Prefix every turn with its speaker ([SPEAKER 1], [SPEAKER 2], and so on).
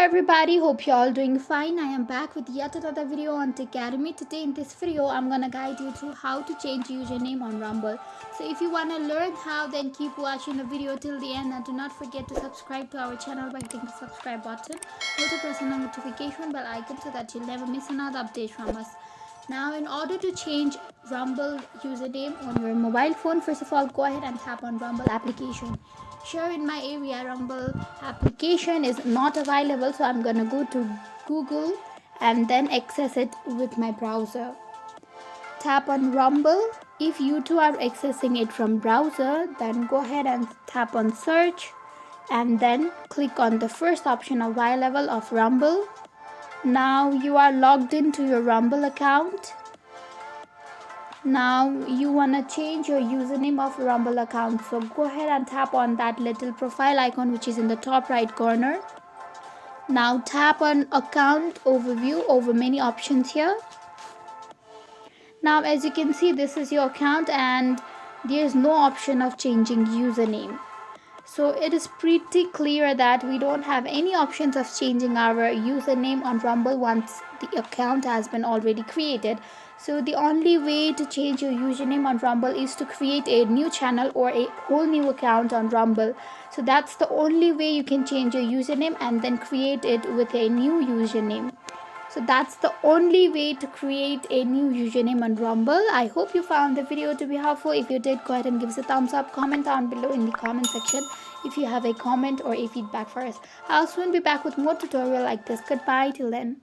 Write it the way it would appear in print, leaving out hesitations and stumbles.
[SPEAKER 1] everybody, hope you're all doing fine. I am back with yet another video on Techademy. Today in this video I'm gonna guide you through how to change username on Rumble. So if you wanna learn how, then keep watching the video till the end, and do not forget to subscribe to our channel by clicking the subscribe button. Also press on the notification bell icon so that you'll never miss another update from us. Now, in order to change Rumble username on your mobile phone, first of all, go ahead and tap on Rumble application. Here in my area, Rumble application is not available, so I'm gonna go to Google and then access it with my browser. Tap on Rumble. If you too are accessing it from browser, then go ahead and tap on search and then click on the first option available of Rumble. Now you are logged into your Rumble account. Now you wanna change your username of Rumble account, so go ahead and tap on that little profile icon which is in the top right corner. Now tap on account overview over many options here. Now as you can see, this is your account and there is no option of changing username. So it is pretty clear that we don't have any options of changing our username on Rumble once the account has been already created. So the only way to change your username on Rumble is to create a new channel or a whole new account on Rumble. So that's the only way you can change your username and then create it with a new username. So that's the only way to create a new username on Rumble. I hope you found the video to be helpful. If you did, go ahead and give us a thumbs up. Comment down below in the comment section if you have a comment or a feedback for us. I'll soon be back with more tutorial like this. Goodbye till then.